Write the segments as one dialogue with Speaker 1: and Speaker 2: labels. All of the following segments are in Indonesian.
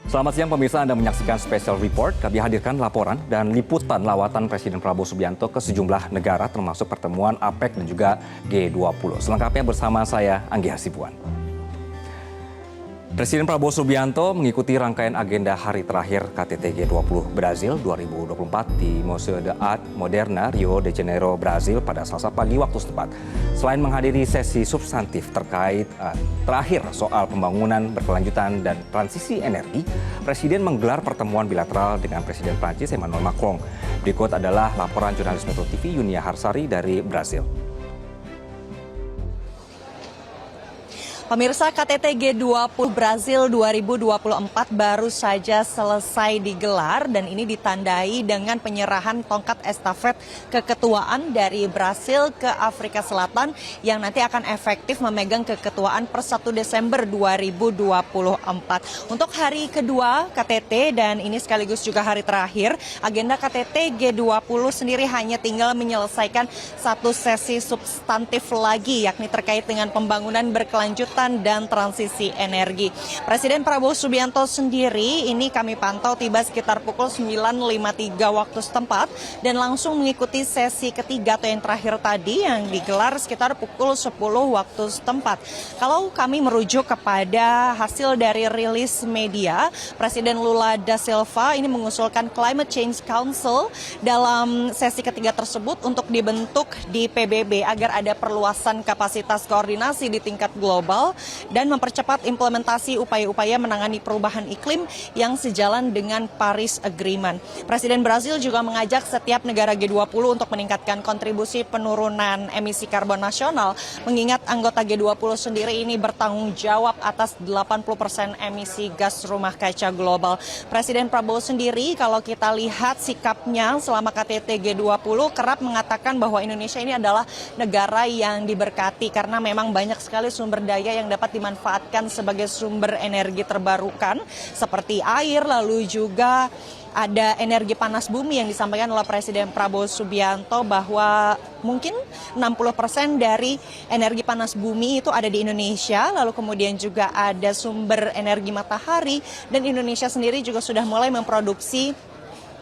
Speaker 1: Selamat siang pemirsa, Anda menyaksikan Special Report. Kami hadirkan laporan dan liputan lawatan Presiden Prabowo Subianto ke sejumlah negara termasuk pertemuan APEC dan juga G20. Selengkapnya bersama saya, Anggi Hasibuan. Presiden Prabowo Subianto mengikuti rangkaian agenda hari terakhir KTT G20 Brazil 2024 di Museu de Art Moderna, Rio de Janeiro, Brazil pada Selasa pagi waktu setempat. Selain menghadiri sesi substantif terkait terakhir soal pembangunan berkelanjutan dan transisi energi, Presiden menggelar pertemuan bilateral dengan Presiden Prancis Emmanuel Macron. Berikut adalah laporan jurnalis Metro TV Yunia Harsari dari Brazil.
Speaker 2: Pemirsa, KTT G20 Brazil 2024 baru saja selesai digelar dan ini ditandai dengan penyerahan tongkat estafet keketuaan dari Brazil ke Afrika Selatan yang nanti akan efektif memegang keketuaan per 1 Desember 2024. Untuk hari kedua KTT dan ini sekaligus juga hari terakhir, agenda KTT G20 sendiri hanya tinggal menyelesaikan satu sesi substantif lagi, yakni terkait dengan pembangunan berkelanjutan dan transisi energi. Presiden Prabowo Subianto sendiri ini kami pantau tiba sekitar pukul 9.53 waktu setempat dan langsung mengikuti sesi ketiga atau yang terakhir tadi yang digelar sekitar pukul 10 waktu setempat. Kalau kami merujuk kepada hasil dari rilis media, Presiden Lula da Silva ini mengusulkan Climate Change Council dalam sesi ketiga tersebut untuk dibentuk di PBB agar ada perluasan kapasitas koordinasi di tingkat global dan mempercepat implementasi upaya-upaya menangani perubahan iklim yang sejalan dengan Paris Agreement. Presiden Brazil juga mengajak setiap negara G20 untuk meningkatkan kontribusi penurunan emisi karbon nasional, mengingat anggota G20 sendiri ini bertanggung jawab atas 80% emisi gas rumah kaca global. Presiden Prabowo sendiri kalau kita lihat sikapnya selama KTT G20 kerap mengatakan bahwa Indonesia ini adalah negara yang diberkati karena memang banyak sekali sumber daya yang dapat dimanfaatkan sebagai sumber energi terbarukan seperti air, lalu juga ada energi panas bumi yang disampaikan oleh Presiden Prabowo Subianto bahwa mungkin 60% dari energi panas bumi itu ada di Indonesia, lalu kemudian juga ada sumber energi matahari dan Indonesia sendiri juga sudah mulai memproduksi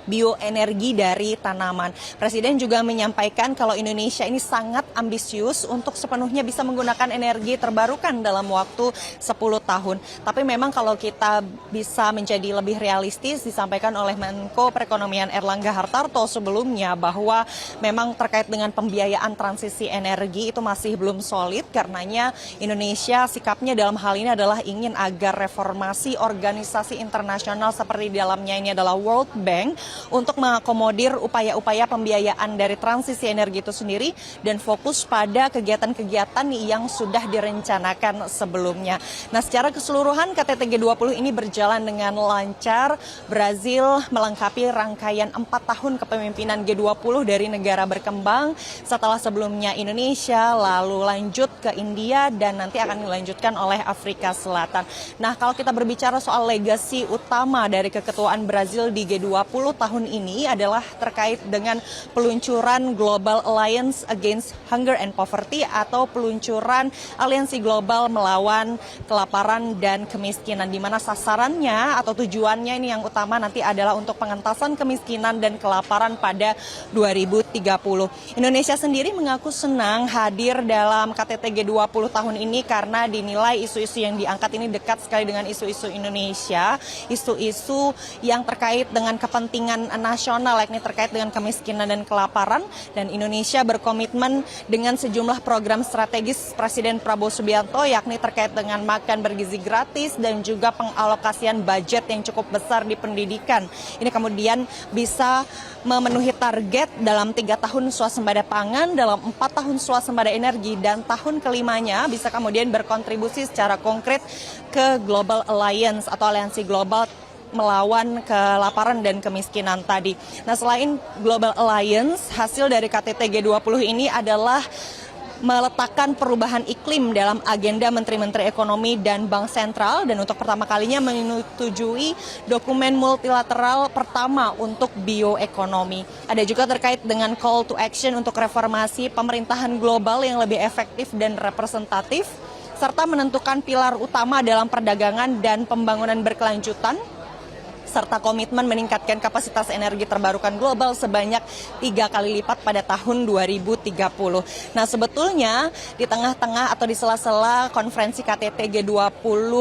Speaker 2: bioenergi dari tanaman. Presiden juga menyampaikan kalau Indonesia ini sangat ambisius untuk sepenuhnya bisa menggunakan energi terbarukan dalam waktu 10 tahun. Tapi memang kalau kita bisa menjadi lebih realistis, disampaikan oleh Menko Perekonomian Erlangga Hartarto sebelumnya bahwa memang terkait dengan pembiayaan transisi energi itu masih belum solid, karenanya Indonesia sikapnya dalam hal ini adalah ingin agar reformasi organisasi internasional seperti di dalamnya ini adalah World Bank untuk mengakomodir upaya-upaya pembiayaan dari transisi energi itu sendiri dan fokus pada kegiatan-kegiatan yang sudah direncanakan sebelumnya. Nah, secara keseluruhan KTT G20 ini berjalan dengan lancar. Brazil melengkapi rangkaian 4 tahun kepemimpinan G20 dari negara berkembang setelah sebelumnya Indonesia, lalu lanjut ke India dan nanti akan dilanjutkan oleh Afrika Selatan. Nah, kalau kita berbicara soal legasi utama dari keketuaan Brazil di G20 tahun ini adalah terkait dengan peluncuran Global Alliance Against Hunger and Poverty atau peluncuran aliansi global melawan kelaparan dan kemiskinan, di mana sasarannya atau tujuannya ini yang utama nanti adalah untuk pengentasan kemiskinan dan kelaparan pada 2030. Indonesia sendiri mengaku senang hadir dalam KTT G20 tahun ini karena dinilai isu-isu yang diangkat ini dekat sekali dengan isu-isu Indonesia, isu-isu yang terkait dengan kepentingan nasional yakni terkait dengan kemiskinan dan kelaparan, dan Indonesia berkomitmen dengan sejumlah program strategis Presiden Prabowo Subianto yakni terkait dengan makan bergizi gratis dan juga pengalokasian budget yang cukup besar di pendidikan. Ini kemudian bisa memenuhi target dalam 3 tahun swasembada pangan, dalam 4 tahun swasembada energi, dan tahun kelimanya bisa kemudian berkontribusi secara konkret ke Global Alliance atau aliansi global melawan kelaparan dan kemiskinan tadi. Nah, selain Global Alliance, hasil dari KTT G20 ini adalah meletakkan perubahan iklim dalam agenda Menteri-Menteri Ekonomi dan Bank Sentral dan untuk pertama kalinya menyetujui dokumen multilateral pertama untuk bioekonomi. Ada juga terkait dengan call to action untuk reformasi pemerintahan global yang lebih efektif dan representatif serta menentukan pilar utama dalam perdagangan dan pembangunan berkelanjutan serta komitmen meningkatkan kapasitas energi terbarukan global sebanyak 3 kali lipat pada tahun 2030. Nah, sebetulnya di tengah-tengah atau di sela-sela konferensi KTT G20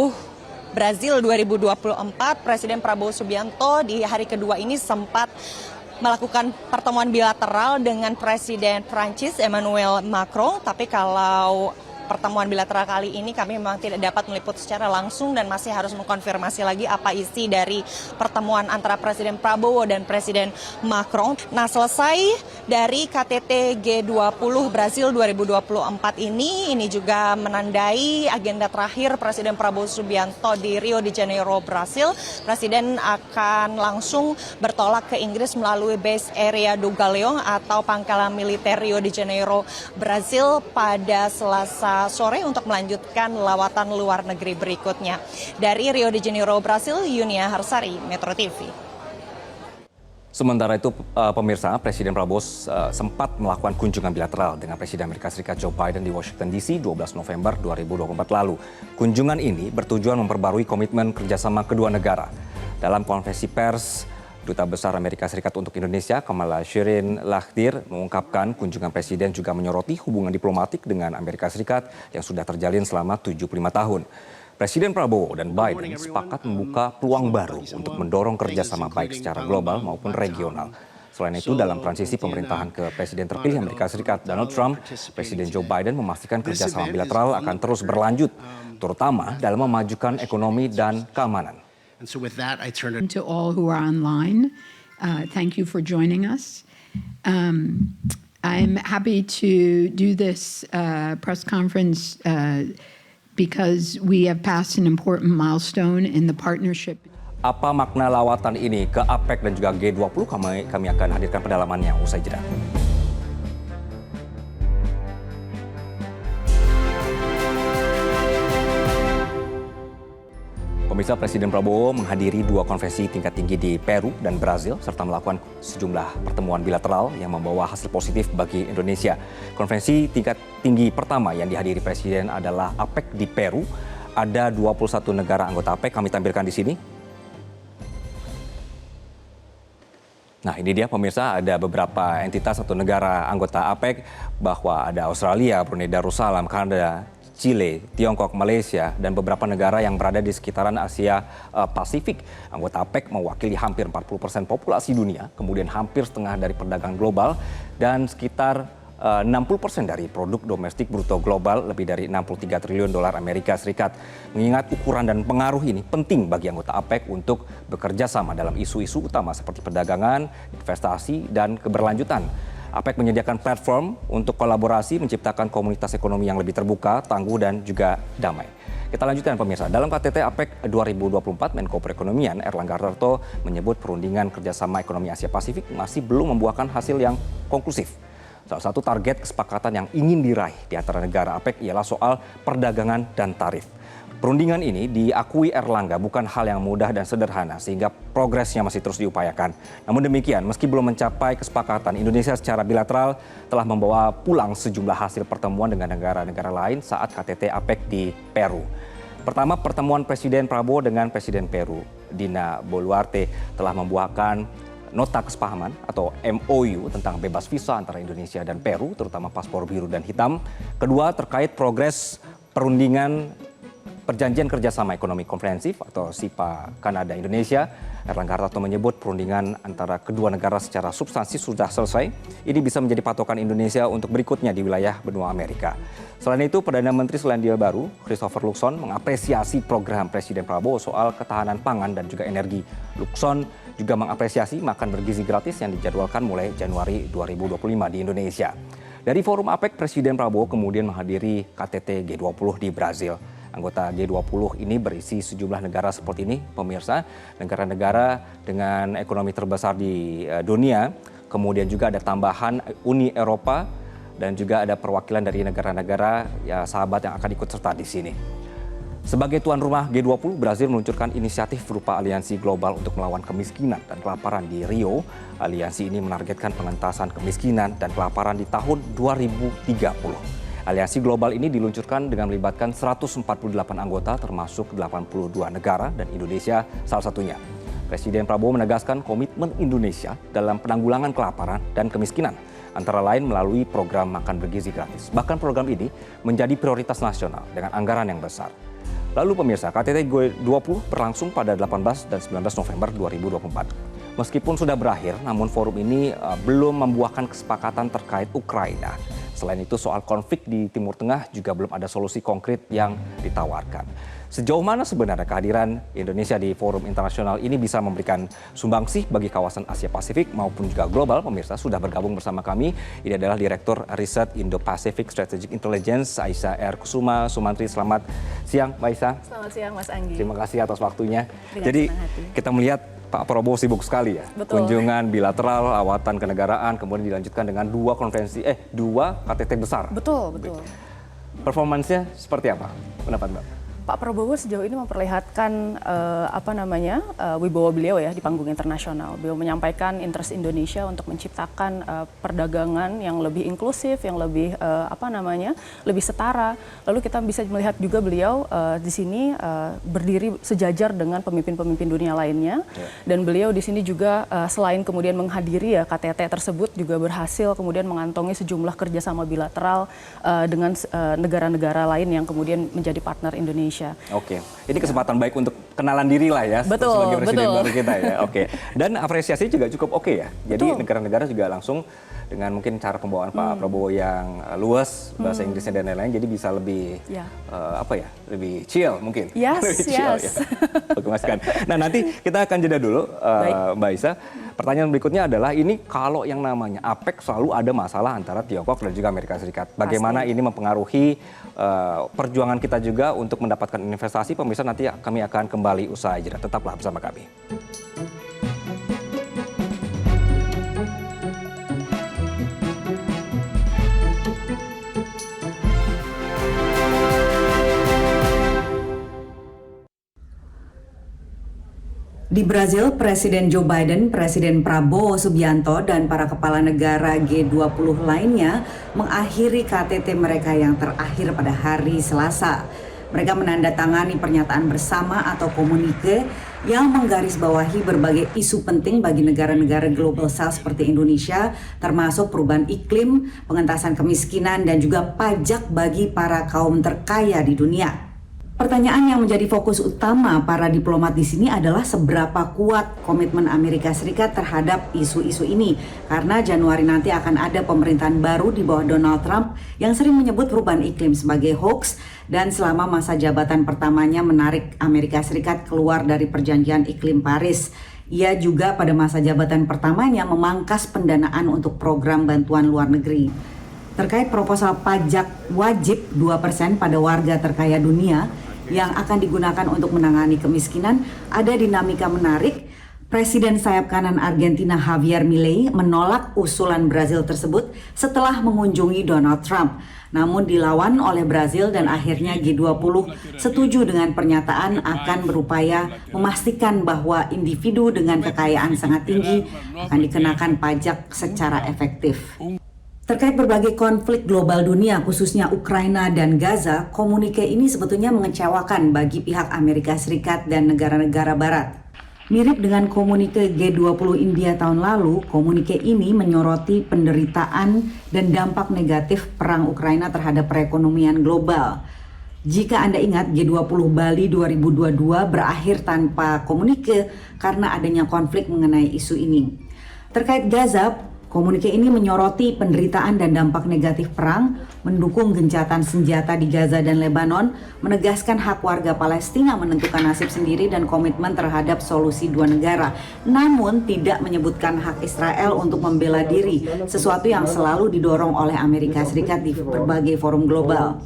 Speaker 2: Brazil 2024, Presiden Prabowo Subianto di hari kedua ini sempat melakukan pertemuan bilateral dengan Presiden Prancis Emmanuel Macron. Tapi kalau pertemuan bilateral kali ini kami memang tidak dapat meliput secara langsung dan masih harus mengkonfirmasi lagi apa isi dari pertemuan antara Presiden Prabowo dan Presiden Macron. Nah, selesai dari KTT G20 Brazil 2024 ini juga menandai agenda terakhir Presiden Prabowo Subianto di Rio de Janeiro, Brasil. Presiden akan langsung bertolak ke Inggris melalui Base Area do Galeão atau pangkalan militer Rio de Janeiro, Brasil pada Selasa sore untuk melanjutkan lawatan luar negeri berikutnya. Dari Rio de Janeiro, Brasil, Yunia Harsari, Metro TV.
Speaker 1: Sementara itu, pemirsa, Presiden Prabowo sempat melakukan kunjungan bilateral dengan Presiden Amerika Serikat Joe Biden di Washington DC 12 November 2024 lalu. Kunjungan ini bertujuan memperbarui komitmen kerjasama kedua negara. Dalam konferensi pers, Duta Besar Amerika Serikat untuk Indonesia, Kamala Shirin Lakhdir, mengungkapkan kunjungan Presiden juga menyoroti hubungan diplomatik dengan Amerika Serikat yang sudah terjalin selama 75 tahun. Presiden Prabowo dan Biden sepakat membuka peluang baru untuk mendorong kerjasama baik secara global maupun regional. Selain itu, dalam transisi pemerintahan ke Presiden terpilih Amerika Serikat Donald Trump, Presiden Joe Biden memastikan kerjasama bilateral akan terus berlanjut, terutama dalam memajukan ekonomi dan keamanan.
Speaker 3: And so with that, I turn it to all who are online. Thank you for joining us. I'm happy to do this press conference because we have passed an important milestone in the partnership.
Speaker 1: Apa makna lawatan ini ke APEC dan juga G20? Kami akan hadirkan pendalamannya usai jeda. Pemirsa, Presiden Prabowo menghadiri 2 konferensi tingkat tinggi di Peru dan Brazil serta melakukan sejumlah pertemuan bilateral yang membawa hasil positif bagi Indonesia. Konferensi tingkat tinggi pertama yang dihadiri Presiden adalah APEC di Peru. Ada 21 negara anggota APEC, kami tampilkan di sini. Nah, ini dia pemirsa, ada beberapa entitas atau negara anggota APEC, bahwa ada Australia, Brunei Darussalam, Kanada, Chile, Tiongkok, Malaysia, dan beberapa negara yang berada di sekitaran Asia Pasifik. Anggota APEC mewakili hampir 40% populasi dunia, kemudian hampir setengah dari perdagangan global, dan sekitar 60% dari produk domestik bruto global, lebih dari 63 triliun dolar Amerika Serikat. Mengingat ukuran dan pengaruh ini penting bagi anggota APEC untuk bekerja sama dalam isu-isu utama seperti perdagangan, investasi, dan keberlanjutan. APEC menyediakan platform untuk kolaborasi menciptakan komunitas ekonomi yang lebih terbuka, tangguh, dan juga damai. Kita lanjutkan pemirsa. Dalam KTT APEC 2024, Menko Perekonomian Erlangga Hartarto menyebut perundingan kerjasama ekonomi Asia Pasifik masih belum membuahkan hasil yang konklusif. Salah satu target kesepakatan yang ingin diraih di antara negara APEC ialah soal perdagangan dan tarif. Perundingan ini diakui Erlangga bukan hal yang mudah dan sederhana sehingga progresnya masih terus diupayakan. Namun demikian, meski belum mencapai kesepakatan, Indonesia secara bilateral telah membawa pulang sejumlah hasil pertemuan dengan negara-negara lain saat KTT APEC di Peru. Pertama, pertemuan Presiden Prabowo dengan Presiden Peru, Dina Boluarte, telah membuahkan nota kesepahaman atau MOU tentang bebas visa antara Indonesia dan Peru, terutama paspor biru dan hitam. Kedua, terkait progres perundingan Perjanjian Kerjasama Ekonomi Komprehensif atau SIPA Kanada-Indonesia. Erlangga Hartarto menyebut perundingan antara kedua negara secara substansi sudah selesai. Ini bisa menjadi patokan Indonesia untuk berikutnya di wilayah benua Amerika. Selain itu, Perdana Menteri Selandia Baru, Christopher Luxon, mengapresiasi program Presiden Prabowo soal ketahanan pangan dan juga energi. Luxon juga mengapresiasi makan bergizi gratis yang dijadwalkan mulai Januari 2025 di Indonesia. Dari forum APEC, Presiden Prabowo kemudian menghadiri KTT G20 di Brazil. Anggota G20 ini berisi sejumlah negara seperti ini, pemirsa, negara-negara dengan ekonomi terbesar di dunia, kemudian juga ada tambahan Uni Eropa, dan juga ada perwakilan dari negara-negara sahabat yang akan ikut serta di sini. Sebagai tuan rumah G20, Brazil meluncurkan inisiatif berupa aliansi global untuk melawan kemiskinan dan kelaparan di Rio. Aliansi ini menargetkan pengentasan kemiskinan dan kelaparan di tahun 2030. Aliansi global ini diluncurkan dengan melibatkan 148 anggota termasuk 82 negara dan Indonesia salah satunya. Presiden Prabowo menegaskan komitmen Indonesia dalam penanggulangan kelaparan dan kemiskinan, antara lain melalui program makan bergizi gratis. Bahkan program ini menjadi prioritas nasional dengan anggaran yang besar. Lalu pemirsa, KTT G20 berlangsung pada 18 dan 19 November 2024. Meskipun sudah berakhir, namun forum ini belum membuahkan kesepakatan terkait Ukraina. Selain itu, soal konflik di Timur Tengah juga belum ada solusi konkret yang ditawarkan. Sejauh mana sebenarnya kehadiran Indonesia di forum internasional ini bisa memberikan sumbangsih bagi kawasan Asia Pasifik maupun juga global? Pemirsa, sudah bergabung bersama kami. Ini adalah Direktur Riset Indo-Pacific Strategic Intelligence, Aisyah R. Kusuma Sumantri. Selamat siang, Mbak Aisyah.
Speaker 4: Selamat siang, Mas Anggi.
Speaker 1: Terima kasih atas waktunya.
Speaker 4: Dengan
Speaker 1: Jadi
Speaker 4: senang hati.
Speaker 1: kita melihat Pak Prabowo sibuk sekali ya.
Speaker 4: Betul.
Speaker 1: Kunjungan bilateral, lawatan kenegaraan, kemudian dilanjutkan dengan dua KTT besar.
Speaker 4: Betul, betul.
Speaker 1: Performansnya seperti apa? Pendapat Mbak?
Speaker 4: Pak Prabowo sejauh ini memperlihatkan wibawa beliau ya di panggung internasional. Beliau menyampaikan interest Indonesia untuk menciptakan perdagangan yang lebih inklusif, yang lebih lebih setara. Lalu kita bisa melihat juga beliau di sini berdiri sejajar dengan pemimpin-pemimpin dunia lainnya. Dan beliau di sini juga selain kemudian menghadiri ya KTT tersebut juga berhasil kemudian mengantongi sejumlah kerjasama bilateral dengan negara-negara lain yang kemudian menjadi partner Indonesia.
Speaker 1: Oke, ini kesempatan baik untuk kenalan diri lah ya,
Speaker 4: Betul,
Speaker 1: sebagai presiden
Speaker 4: betul.
Speaker 1: baru kita ya. Oke, dan apresiasi juga cukup oke ya. Jadi
Speaker 4: Betul.
Speaker 1: negara-negara juga langsung dengan mungkin cara pembawaan Pak Prabowo yang luas, bahasa Inggrisnya dan lain-lain, jadi bisa lebih
Speaker 4: Ya.
Speaker 1: lebih chill mungkin.
Speaker 4: Yes,
Speaker 1: Lebih chill,
Speaker 4: yes.
Speaker 1: ya. Oke, Mas Kan. Nah, nanti kita akan jeda dulu,
Speaker 4: Baik.
Speaker 1: Mbak Aisyah. Pertanyaan berikutnya adalah ini kalau yang namanya APEC selalu ada masalah antara Tiongkok dan juga Amerika Serikat. Bagaimana ini mempengaruhi perjuangan kita juga untuk mendapatkan investasi? Pemirsa, nanti kami akan kembali usai jeda. Tetaplah bersama kami.
Speaker 5: Di Brazil, Presiden Joe Biden, Presiden Prabowo Subianto, dan para kepala negara G20 lainnya mengakhiri KTT mereka yang terakhir pada hari Selasa. Mereka menandatangani pernyataan bersama atau komunike yang menggarisbawahi berbagai isu penting bagi negara-negara Global South seperti Indonesia, termasuk perubahan iklim, pengentasan kemiskinan, dan juga pajak bagi para kaum terkaya di dunia. Pertanyaan yang menjadi fokus utama para diplomat di sini adalah seberapa kuat komitmen Amerika Serikat terhadap isu-isu ini. Karena Januari nanti akan ada pemerintahan baru di bawah Donald Trump yang sering menyebut perubahan iklim sebagai hoax dan selama masa jabatan pertamanya menarik Amerika Serikat keluar dari perjanjian iklim Paris. Ia juga pada masa jabatan pertamanya memangkas pendanaan untuk program bantuan luar negeri. Terkait proposal pajak wajib 2% pada warga terkaya dunia yang akan digunakan untuk menangani kemiskinan, ada dinamika menarik. Presiden sayap kanan Argentina Javier Milei menolak usulan Brazil tersebut setelah mengunjungi Donald Trump. Namun dilawan oleh Brazil dan akhirnya G20 setuju dengan pernyataan akan berupaya memastikan bahwa individu dengan kekayaan sangat tinggi akan dikenakan pajak secara efektif. Terkait berbagai konflik global dunia, khususnya Ukraina dan Gaza, komunike ini sebetulnya mengecewakan bagi pihak Amerika Serikat dan negara-negara Barat. Mirip dengan komunike G20 India tahun lalu, komunike ini menyoroti penderitaan dan dampak negatif perang Ukraina terhadap perekonomian global. Jika Anda ingat, G20 Bali 2022 berakhir tanpa komunike karena adanya konflik mengenai isu ini. Terkait Gaza, komunike ini menyoroti penderitaan dan dampak negatif perang, mendukung gencatan senjata di Gaza dan Lebanon, menegaskan hak warga Palestina menentukan nasib sendiri dan komitmen terhadap solusi dua negara. Namun tidak menyebutkan hak Israel untuk membela diri, sesuatu yang selalu didorong oleh Amerika Serikat di berbagai forum global.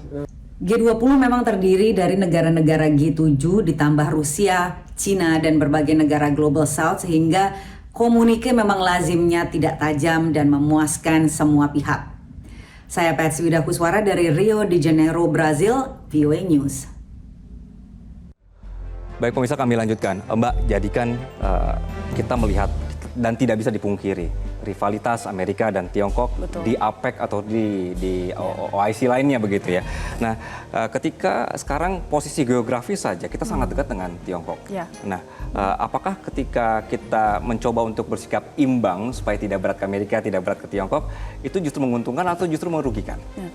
Speaker 5: G20 memang terdiri dari negara-negara G7 ditambah Rusia, Cina, dan berbagai negara Global South sehingga komunike memang lazimnya tidak tajam dan memuaskan semua pihak. Saya Patsy Widakuswara dari Rio de Janeiro, Brazil, VOA News.
Speaker 1: Baik pemirsa, kami lanjutkan. Mbak, jadikan kita melihat dan tidak bisa dipungkiri rivalitas Amerika dan Tiongkok
Speaker 4: Betul.
Speaker 1: di APEC atau di OIC lainnya begitu ya. Nah, ketika sekarang posisi geografis saja kita sangat dekat dengan Tiongkok.
Speaker 4: Ya.
Speaker 1: Nah, apakah ketika kita mencoba untuk bersikap imbang supaya tidak berat ke Amerika, tidak berat ke Tiongkok, itu justru menguntungkan atau justru merugikan?
Speaker 4: Ya.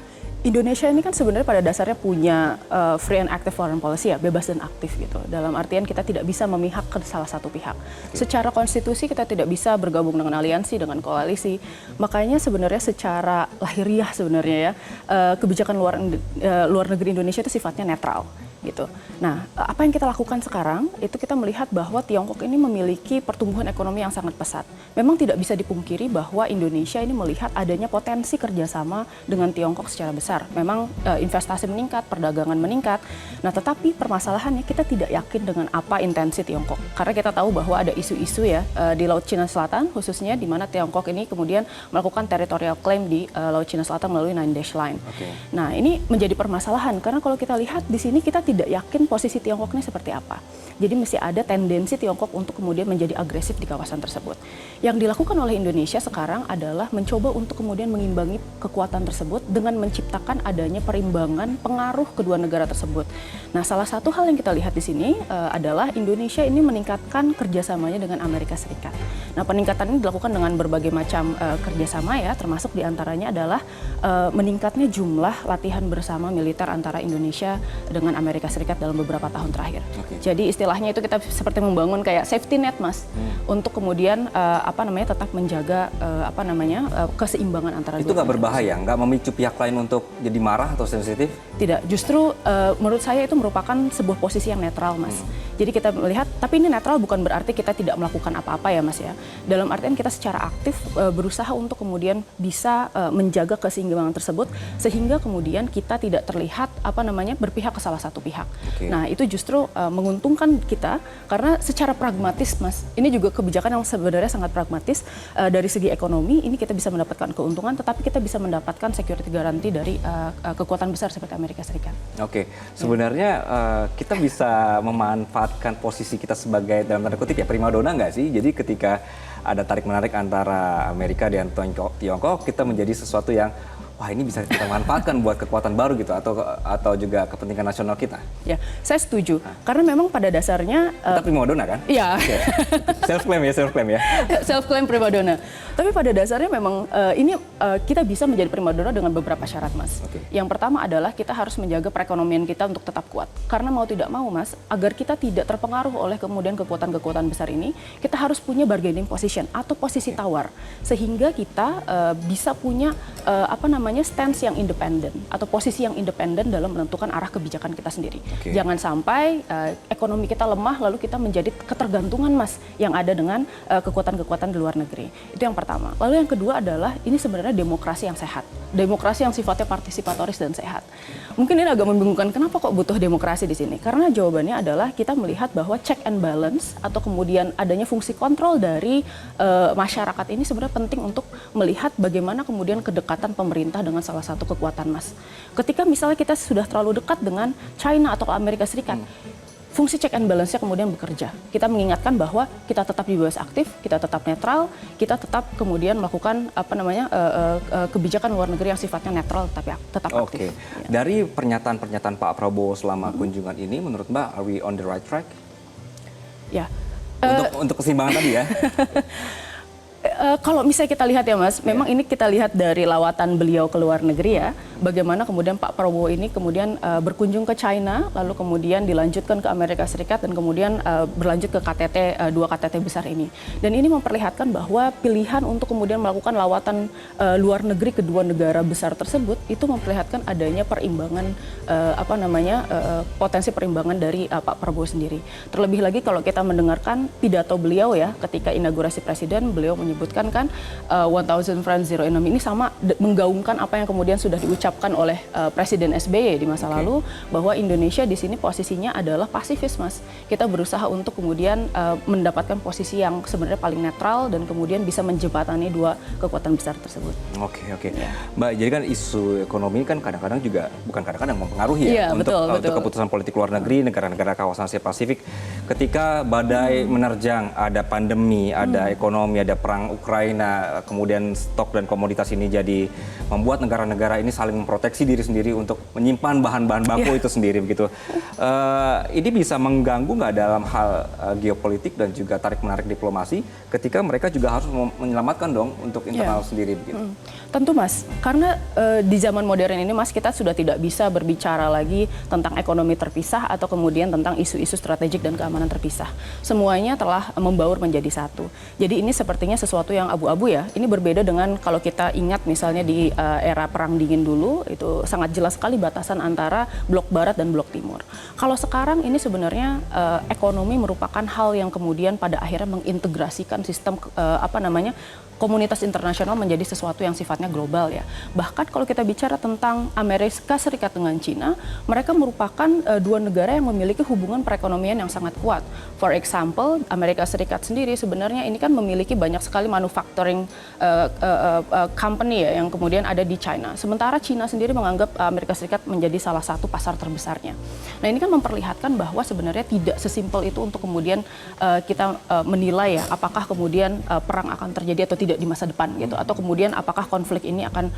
Speaker 4: Indonesia ini kan sebenarnya pada dasarnya punya free and active foreign policy ya, bebas dan aktif gitu. Dalam artian kita tidak bisa memihak ke salah satu pihak. Secara konstitusi kita tidak bisa bergabung dengan aliansi, dengan koalisi. Makanya sebenarnya secara lahiriah sebenarnya ya, kebijakan luar negeri Indonesia itu sifatnya netral gitu. Nah, apa yang kita lakukan sekarang itu kita melihat bahwa Tiongkok ini memiliki pertumbuhan ekonomi yang sangat pesat. Memang tidak bisa dipungkiri bahwa Indonesia ini melihat adanya potensi kerjasama dengan Tiongkok secara besar. Memang investasi meningkat, perdagangan meningkat. Nah, tetapi permasalahannya kita tidak yakin dengan apa intensi Tiongkok. Karena kita tahu bahwa ada isu-isu ya di Laut Cina Selatan khususnya di mana Tiongkok ini kemudian melakukan territorial claim di Laut Cina Selatan melalui Nine Dash Line. Nah, ini menjadi permasalahan karena kalau kita lihat di sini kita tidak yakin posisi Tiongkok ini seperti apa. Jadi mesti ada tendensi Tiongkok untuk kemudian menjadi agresif di kawasan tersebut. Yang dilakukan oleh Indonesia sekarang adalah mencoba untuk kemudian mengimbangi kekuatan tersebut dengan menciptakan adanya perimbangan pengaruh kedua negara tersebut. Nah, salah satu hal yang kita lihat di sini adalah Indonesia ini meningkatkan kerjasamanya dengan Amerika Serikat. Nah, peningkatan ini dilakukan dengan berbagai macam kerjasama ya, termasuk diantaranya adalah meningkatnya jumlah latihan bersama militer antara Indonesia dengan Amerika Serikat dalam beberapa tahun terakhir. Jadi istilahnya itu kita seperti membangun kayak safety net, Mas, untuk kemudian tetap menjaga keseimbangan antara
Speaker 1: itu
Speaker 4: dua.
Speaker 1: nggak berbahaya, nggak memicu pihak lain untuk jadi marah atau sensitif?
Speaker 4: Tidak, justru menurut saya itu merupakan sebuah posisi yang netral, Mas. Jadi kita melihat, tapi ini netral bukan berarti kita tidak melakukan apa-apa ya, Mas ya. Dalam artian kita secara aktif berusaha untuk kemudian bisa menjaga keseimbangan tersebut sehingga kemudian kita tidak terlihat berpihak ke salah satu pihak. Nah, itu justru menguntungkan kita karena secara pragmatis, Mas. Ini juga kebijakan yang sebenarnya sangat pragmatis dari segi ekonomi. Ini kita bisa mendapatkan keuntungan, tetapi kita bisa mendapatkan security garanti dari kekuatan besar seperti Amerika Serikat.
Speaker 1: Sebenarnya kita bisa memanfaatkan posisi kita sebagai dalam tanda kutip ya primadona nggak sih? Jadi ketika ada tarik-menarik antara Amerika dan Tiongkok, kita menjadi sesuatu yang wah ini bisa kita manfaatkan buat kekuatan baru gitu atau juga kepentingan nasional kita.
Speaker 4: Ya, saya setuju. Karena memang pada dasarnya
Speaker 1: kita primadona kan?
Speaker 4: Iya.
Speaker 1: Self claim ya.
Speaker 4: Self claim primadona. Tapi pada dasarnya memang kita bisa menjadi primadona dengan beberapa syarat, Mas. Yang pertama adalah kita harus menjaga perekonomian kita untuk tetap kuat. Karena mau tidak mau, Mas, agar kita tidak terpengaruh oleh kemudian kekuatan-kekuatan besar ini, kita harus punya bargaining position atau posisi tawar sehingga kita bisa punya stance yang independen atau posisi yang independen dalam menentukan arah kebijakan kita sendiri. Jangan sampai ekonomi kita lemah lalu kita menjadi ketergantungan, Mas, yang ada dengan kekuatan-kekuatan di luar negeri. Itu yang pertama. Lalu yang kedua adalah ini sebenarnya demokrasi yang sehat. Demokrasi yang sifatnya partisipatoris dan sehat. Mungkin ini agak membingungkan kenapa kok butuh demokrasi di sini? Karena jawabannya adalah kita melihat bahwa check and balance atau kemudian adanya fungsi kontrol dari masyarakat ini sebenarnya penting untuk melihat bagaimana kemudian kedekatan pemerintah dengan salah satu kekuatan, Mas. Ketika misalnya kita sudah terlalu dekat dengan China atau Amerika Serikat, fungsi check and balance-nya kemudian bekerja. Kita mengingatkan bahwa kita tetap di bawah aktif, kita tetap netral, kita tetap kemudian melakukan kebijakan luar negeri yang sifatnya netral tapi tetap aktif.
Speaker 1: Dari pernyataan-pernyataan Pak Prabowo selama kunjungan ini, menurut Mbak, are we on the right track?
Speaker 4: Ya.
Speaker 1: Untuk keseimbangan tadi ya.
Speaker 4: Kalau misalnya kita lihat ya, Mas, memang ini kita lihat dari lawatan beliau ke luar negeri ya, bagaimana kemudian Pak Prabowo ini kemudian berkunjung ke China, lalu kemudian dilanjutkan ke Amerika Serikat dan kemudian berlanjut ke dua KTT besar ini. Dan ini memperlihatkan bahwa pilihan untuk kemudian melakukan lawatan luar negeri kedua negara besar tersebut itu memperlihatkan adanya perimbangan potensi perimbangan dari Pak Prabowo sendiri. Terlebih lagi kalau kita mendengarkan pidato beliau ya ketika inaugurasi presiden, beliau menyebutkan kan 1000 Friends Zero Enemy ini sama menggaungkan apa yang kemudian sudah diucapkan diucapkan oleh Presiden SBY di masa lalu, bahwa Indonesia di sini posisinya adalah pasifis, Mas. Kita berusaha untuk kemudian mendapatkan posisi yang sebenarnya paling netral dan kemudian bisa menjembatani dua kekuatan besar tersebut.
Speaker 1: Oke. Mbak, jadi kan isu ekonomi kan kadang-kadang juga, bukan kadang-kadang, mempengaruhi
Speaker 4: Iya,
Speaker 1: untuk
Speaker 4: betul.
Speaker 1: keputusan politik luar negeri negara-negara kawasan Asia Pasifik. Ketika badai menerjang, ada pandemi, ada ekonomi, ada perang Ukraina, kemudian stok dan komoditas ini jadi membuat negara-negara ini saling memproteksi diri sendiri untuk menyimpan bahan-bahan baku itu sendiri begitu. Ini bisa mengganggu nggak dalam hal geopolitik dan juga tarik-menarik diplomasi ketika mereka juga harus menyelamatkan dong untuk internal sendiri begitu.
Speaker 4: Tentu, Mas, karena di zaman modern ini, Mas, kita sudah tidak bisa berbicara lagi tentang ekonomi terpisah atau kemudian tentang isu-isu strategik dan keamanan terpisah. Semuanya telah membaur menjadi satu. Jadi ini sepertinya sesuatu yang abu-abu ya. Ini berbeda dengan kalau kita ingat misalnya di era Perang Dingin dulu, itu sangat jelas sekali batasan antara blok barat dan blok timur. Kalau sekarang ini sebenarnya ekonomi merupakan hal yang kemudian pada akhirnya mengintegrasikan sistem komunitas internasional menjadi sesuatu yang sifatnya global ya. Bahkan kalau kita bicara tentang Amerika Serikat dengan Cina, mereka merupakan dua negara yang memiliki hubungan perekonomian yang sangat kuat. For example, Amerika Serikat sendiri sebenarnya ini kan memiliki banyak sekali manufacturing company ya yang kemudian ada di China. Sementara Cina sendiri menganggap Amerika Serikat menjadi salah satu pasar terbesarnya. Nah, ini kan memperlihatkan bahwa sebenarnya tidak sesimpel itu untuk kemudian kita menilai ya apakah kemudian perang akan terjadi atau tidak di masa depan gitu, atau kemudian apakah konflik ini akan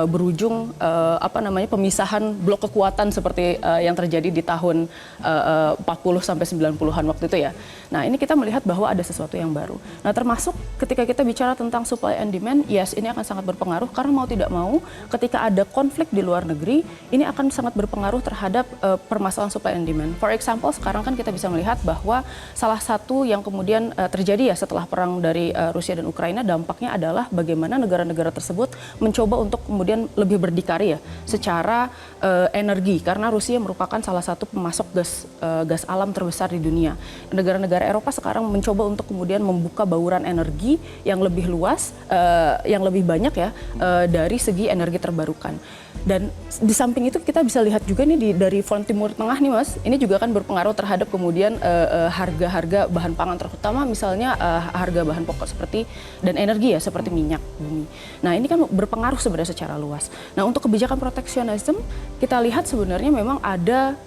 Speaker 4: berujung pemisahan blok kekuatan seperti yang terjadi di tahun 40 sampai 90-an waktu itu ya. Nah, ini kita melihat bahwa ada sesuatu yang baru. Nah, termasuk ketika kita bicara tentang supply and demand, yes, ini akan sangat berpengaruh karena mau tidak mau ketika ada konflik di luar negeri, ini akan sangat berpengaruh terhadap permasalahan supply and demand. For example, sekarang kan kita bisa melihat bahwa salah satu yang kemudian terjadi ya setelah perang dari Rusia dan Ukraina, dampaknya adalah bagaimana negara-negara tersebut mencoba untuk kemudian lebih berdikari ya secara energi, karena Rusia merupakan salah satu pemasok gas alam terbesar di dunia. Negara-negara Eropa sekarang mencoba untuk kemudian membuka bauran energi yang lebih luas, yang lebih banyak ya dari segi energi terbarukan. Dan di samping itu kita bisa lihat juga nih dari front Timur Tengah nih, Mas, ini juga kan berpengaruh terhadap kemudian harga-harga bahan pangan, terutama misalnya harga bahan pokok seperti dan energi ya seperti minyak bumi. Nah, ini kan berpengaruh sebenarnya secara luas. Nah, untuk kebijakan proteksionisme kita lihat sebenarnya memang ada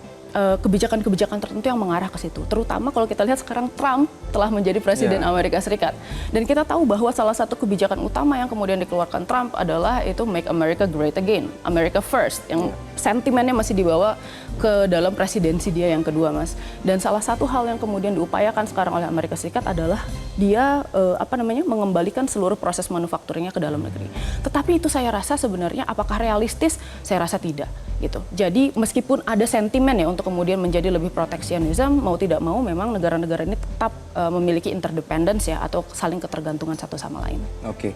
Speaker 4: kebijakan-kebijakan tertentu yang mengarah ke situ. Terutama kalau kita lihat sekarang Trump telah menjadi presiden Amerika Serikat. Dan kita tahu bahwa salah satu kebijakan utama yang kemudian dikeluarkan Trump adalah itu Make America Great Again, America First, yang sentimennya masih dibawa ke dalam presidensi dia yang kedua, Mas. Dan salah satu hal yang kemudian diupayakan sekarang oleh Amerika Serikat adalah dia mengembalikan seluruh proses manufakturnya ke dalam negeri. Tetapi itu saya rasa sebenarnya apakah realistis? Saya rasa tidak gitu. Jadi meskipun ada sentimen ya untuk kemudian menjadi lebih proteksionisme, mau tidak mau memang negara-negara ini tetap memiliki interdependence ya atau saling ketergantungan satu sama lain.
Speaker 1: Oke.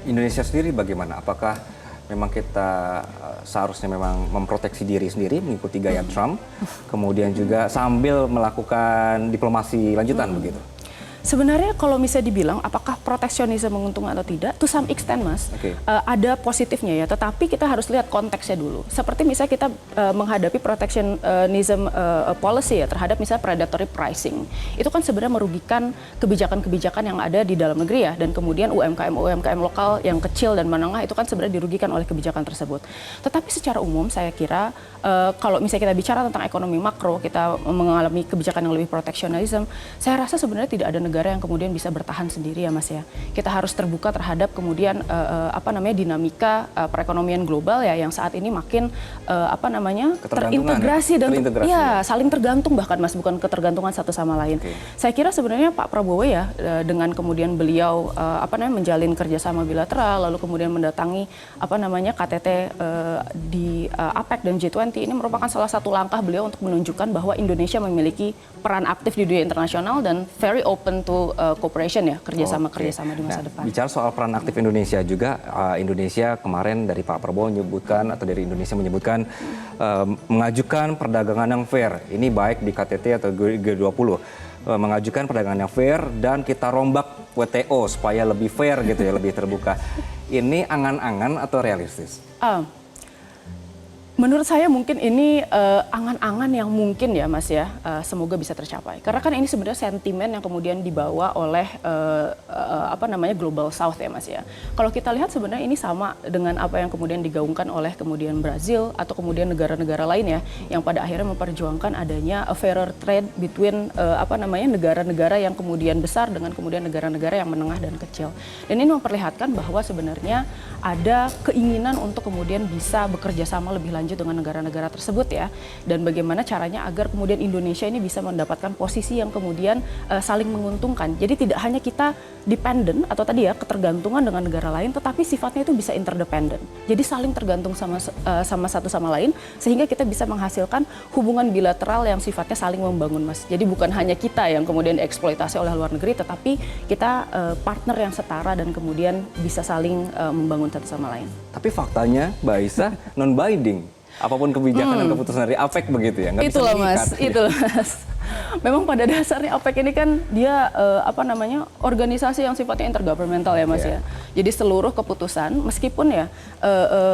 Speaker 1: Indonesia sendiri bagaimana? Apakah memang kita seharusnya memang memproteksi diri sendiri mengikuti gaya Trump, kemudian juga sambil melakukan diplomasi lanjutan begitu?
Speaker 4: Sebenarnya kalau misalnya dibilang apakah proteksionisme menguntungkan atau tidak, to some extent, Mas, ada positifnya ya. Tetapi kita harus lihat konteksnya dulu. Seperti misalnya kita menghadapi protectionism policy ya terhadap misalnya predatory pricing. Itu kan sebenarnya merugikan kebijakan-kebijakan yang ada di dalam negeri ya. Dan kemudian UMKM lokal yang kecil dan menengah itu kan sebenarnya dirugikan oleh kebijakan tersebut. Tetapi secara umum saya kira kalau misalnya kita bicara tentang ekonomi makro, kita mengalami kebijakan yang lebih proteksionisme, saya rasa sebenarnya tidak ada negara yang kemudian bisa bertahan sendiri ya, Mas ya. Kita harus terbuka terhadap kemudian dinamika perekonomian global ya yang saat ini makin terintegrasi dan saling tergantung bahkan, Mas, bukan ketergantungan satu sama lain. Saya kira sebenarnya Pak Prabowo ya dengan kemudian beliau menjalin kerjasama bilateral lalu kemudian mendatangi KTT di APEC dan G20, ini merupakan salah satu langkah beliau untuk menunjukkan bahwa Indonesia memiliki peran aktif di dunia internasional dan very open to cooperation ya, kerjasama di masa depan.
Speaker 1: Bicara soal peran aktif Indonesia juga, Indonesia kemarin dari Pak Prabowo menyebutkan atau dari Indonesia menyebutkan mengajukan perdagangan yang fair. Ini baik di KTT atau G20. Mengajukan perdagangan yang fair dan kita rombak WTO supaya lebih fair gitu ya, lebih terbuka. Ini angan-angan atau realistis?
Speaker 4: Menurut saya mungkin ini angan-angan yang mungkin ya Mas ya, semoga bisa tercapai. Karena kan ini sebenarnya sentimen yang kemudian dibawa oleh apa namanya Global South ya Mas ya. Kalau kita lihat sebenarnya ini sama dengan apa yang kemudian digaungkan oleh kemudian Brazil atau kemudian negara-negara lain ya, yang pada akhirnya memperjuangkan adanya a fairer trade between apa namanya negara-negara yang kemudian besar dengan kemudian negara-negara yang menengah dan kecil. Dan ini memperlihatkan bahwa sebenarnya ada keinginan untuk kemudian bisa bekerja sama lebih lanjut dengan negara-negara tersebut ya, dan bagaimana caranya agar kemudian Indonesia ini bisa mendapatkan posisi yang kemudian saling menguntungkan. Jadi tidak hanya kita dependent atau tadi ya ketergantungan dengan negara lain, tetapi sifatnya itu bisa interdependent. Jadi saling tergantung sama satu sama lain, sehingga kita bisa menghasilkan hubungan bilateral yang sifatnya saling membangun Mas. Jadi bukan hanya kita yang kemudian dieksploitasi oleh luar negeri, tetapi kita partner yang setara dan kemudian bisa saling membangun satu sama lain.
Speaker 1: Tapi faktanya Mbak Aisyah non-binding. Apapun kebijakan dan keputusan dari APEC begitu ya, nggak bisa
Speaker 4: Itulah
Speaker 1: mengikat.
Speaker 4: Mas, itulah Mas. Memang pada dasarnya APEC ini kan dia apa namanya organisasi yang sifatnya intergovernmental ya Mas ya. Jadi seluruh keputusan meskipun ya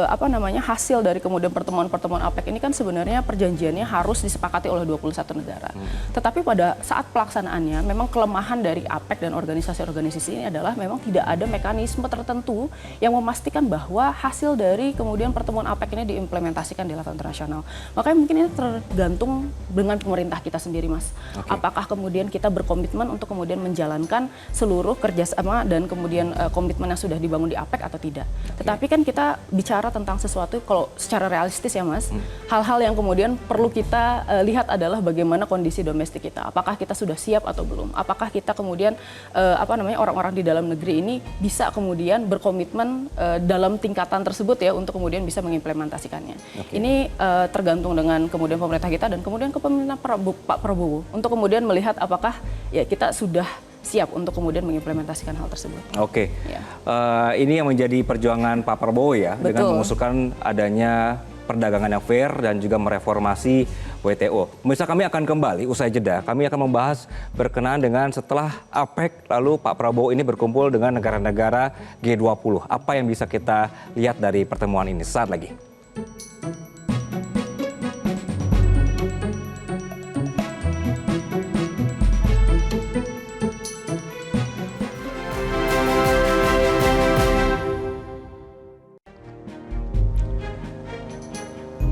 Speaker 4: apa namanya hasil dari kemudian pertemuan-pertemuan APEC ini kan sebenarnya perjanjiannya harus disepakati oleh 21 negara. Tetapi pada saat pelaksanaannya memang kelemahan dari APEC dan organisasi-organisasi ini adalah memang tidak ada mekanisme tertentu yang memastikan bahwa hasil dari kemudian pertemuan APEC ini diimplementasikan di level internasional. Makanya mungkin ini tergantung dengan pemerintah kita sendiri Mas. Apakah kemudian kita berkomitmen untuk kemudian menjalankan seluruh kerjasama dan kemudian komitmen yang sudah dibangun di APEC atau tidak. Tetapi kan kita bicara tentang sesuatu kalau secara realistis ya Mas, hal-hal yang kemudian perlu kita lihat adalah bagaimana kondisi domestik kita. Apakah kita sudah siap atau belum? Apakah kita kemudian apa namanya orang-orang di dalam negeri ini bisa kemudian berkomitmen dalam tingkatan tersebut ya untuk kemudian bisa mengimplementasikannya. Ini tergantung dengan kemudian pemerintah kita dan kemudian kepemimpinan Pak Prabowo untuk kemudian melihat apakah ya kita sudah siap untuk kemudian mengimplementasikan hal tersebut.
Speaker 1: Oke.
Speaker 4: Ya.
Speaker 1: Ini yang menjadi perjuangan Pak Prabowo ya,
Speaker 4: Betul.
Speaker 1: dengan mengusulkan adanya perdagangan yang fair dan juga mereformasi WTO. Pemirsa, kami akan kembali usai jeda. Kami akan membahas berkenaan dengan setelah APEC lalu Pak Prabowo ini berkumpul dengan negara-negara G20. Apa yang bisa kita lihat dari pertemuan ini saat lagi?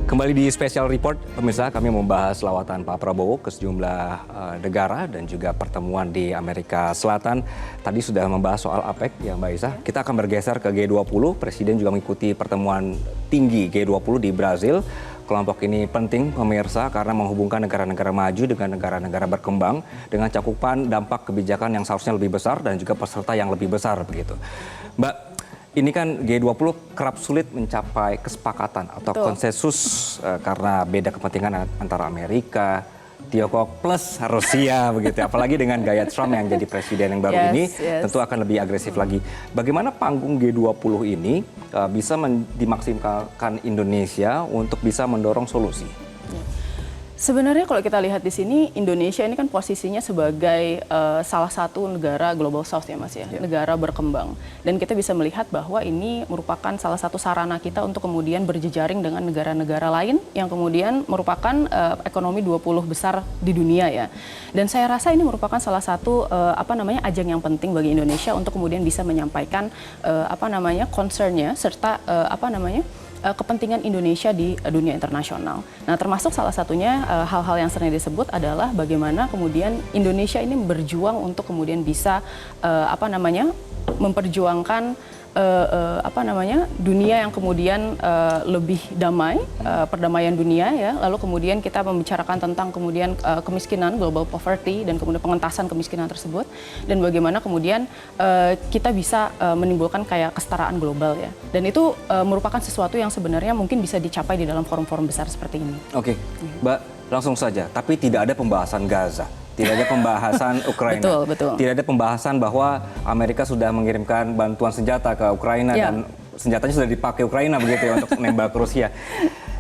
Speaker 1: Kembali di Special Report, pemirsa, kami membahas lawatan Pak Prabowo ke sejumlah negara dan juga pertemuan di Amerika Selatan. Tadi sudah membahas soal APEC ya Mbak Aisyah. Kita akan bergeser ke G20. Presiden juga mengikuti pertemuan tinggi G20 di Brazil. Kelompok ini penting pemirsa karena menghubungkan negara-negara maju dengan negara-negara berkembang dengan cakupan dampak kebijakan yang seharusnya lebih besar dan juga peserta yang lebih besar begitu. Mbak, ini kan G20 kerap sulit mencapai kesepakatan atau konsensus karena beda kepentingan antara Amerika, Tiongkok plus Rusia begitu. Apalagi dengan gaya Trump yang jadi presiden yang baru ini tentu akan lebih agresif lagi. Bagaimana panggung G20 ini bisa dimaksimalkan Indonesia untuk bisa mendorong solusi?
Speaker 4: Sebenarnya kalau kita lihat di sini, Indonesia ini kan posisinya sebagai salah satu negara Global South ya Mas ya, negara berkembang. Dan kita bisa melihat bahwa ini merupakan salah satu sarana kita untuk kemudian berjejaring dengan negara-negara lain yang kemudian merupakan ekonomi 20 besar di dunia ya. Dan saya rasa ini merupakan salah satu apa namanya ajang yang penting bagi Indonesia untuk kemudian bisa menyampaikan apa namanya concern-nya serta apa namanya kepentingan Indonesia di dunia internasional. Nah, termasuk salah satunya hal-hal yang sering disebut adalah bagaimana kemudian Indonesia ini berjuang untuk kemudian bisa apa namanya memperjuangkan apa namanya dunia yang kemudian lebih damai, perdamaian dunia ya. Lalu kemudian kita membicarakan tentang kemudian kemiskinan, global poverty dan kemudian pengentasan kemiskinan tersebut dan bagaimana kemudian kita bisa menimbulkan kayak kesetaraan global ya. Dan itu merupakan sesuatu yang sebenarnya mungkin bisa dicapai di dalam forum-forum besar seperti ini.
Speaker 1: Oke, Mbak, langsung saja. Tapi tidak ada pembahasan Gaza. Tidak ada pembahasan Ukraina.
Speaker 4: Betul.
Speaker 1: Tidak ada pembahasan bahwa Amerika sudah mengirimkan bantuan senjata ke Ukraina dan senjatanya sudah dipakai Ukraina begitu ya untuk nembak Rusia.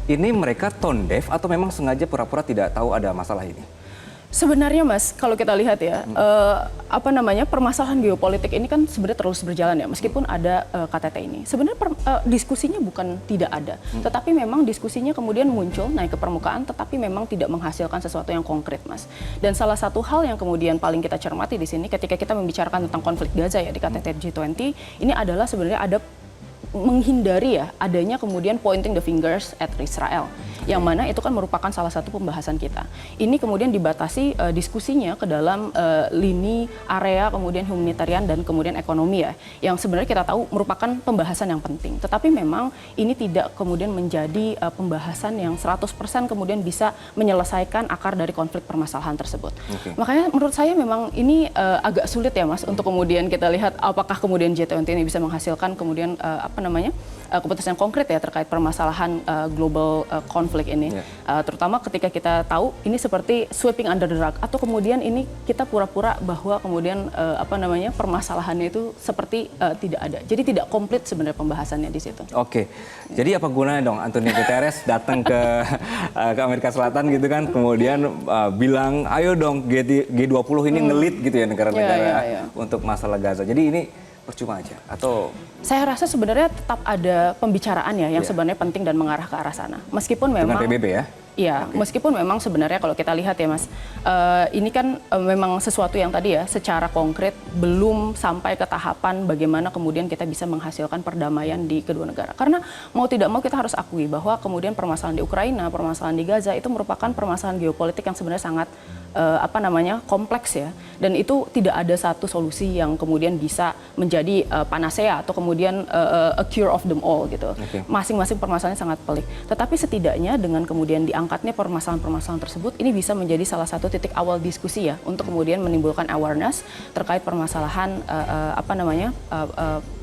Speaker 1: Ini mereka tone deaf atau memang sengaja pura-pura tidak tahu ada masalah ini?
Speaker 4: Sebenarnya Mas, kalau kita lihat ya, permasalahan geopolitik ini kan sebenarnya terus berjalan ya, meskipun ada KTT ini. Sebenarnya diskusinya bukan tidak ada, tetapi memang diskusinya kemudian muncul, naik ke permukaan, tetapi memang tidak menghasilkan sesuatu yang konkret Mas. Dan salah satu hal yang kemudian paling kita cermati di sini ketika kita membicarakan tentang konflik Gaza ya di KTT G20, ini adalah sebenarnya ada menghindari ya adanya kemudian pointing the fingers at Israel, yang mana itu kan merupakan salah satu pembahasan kita. Ini kemudian dibatasi diskusinya ke dalam lini area kemudian humanitarian dan kemudian ekonomi ya, yang sebenarnya kita tahu merupakan pembahasan yang penting. Tetapi memang ini tidak kemudian menjadi pembahasan yang 100% kemudian bisa menyelesaikan akar dari konflik permasalahan tersebut. Makanya menurut saya memang ini agak sulit ya Mas untuk kemudian kita lihat apakah kemudian G20 ini bisa menghasilkan kemudian keputusan konkret ya terkait permasalahan global konflik ini, terutama ketika kita tahu ini seperti sweeping under the rug, atau kemudian ini kita pura-pura bahwa kemudian permasalahannya itu seperti tidak ada, jadi tidak komplit sebenarnya pembahasannya di situ.
Speaker 1: Oke, jadi apa gunanya dong Antonio Guterres datang ke Amerika Selatan gitu kan, kemudian bilang ayo dong G20 ini ngelit gitu ya negara-negara untuk masalah Gaza. Jadi ini percuma aja atau?
Speaker 4: Saya rasa sebenarnya tetap ada pembicaraan ya yang sebenarnya penting dan mengarah ke arah sana. Meskipun memang
Speaker 1: dengan PBB ya?
Speaker 4: Iya, meskipun memang sebenarnya kalau kita lihat ya Mas, ini kan memang sesuatu yang tadi ya secara konkret belum sampai ke tahapan bagaimana kemudian kita bisa menghasilkan perdamaian di kedua negara. Karena mau tidak mau kita harus akui bahwa kemudian permasalahan di Ukraina, permasalahan di Gaza itu merupakan permasalahan geopolitik yang sebenarnya sangat kompleks ya, dan itu tidak ada satu solusi yang kemudian bisa menjadi panacea atau kemudian a cure of them all gitu. Masing-masing permasalahannya sangat pelik. Tetapi setidaknya dengan kemudian diangkatnya permasalahan-permasalahan tersebut, ini bisa menjadi salah satu titik awal diskusi ya untuk kemudian menimbulkan awareness terkait permasalahan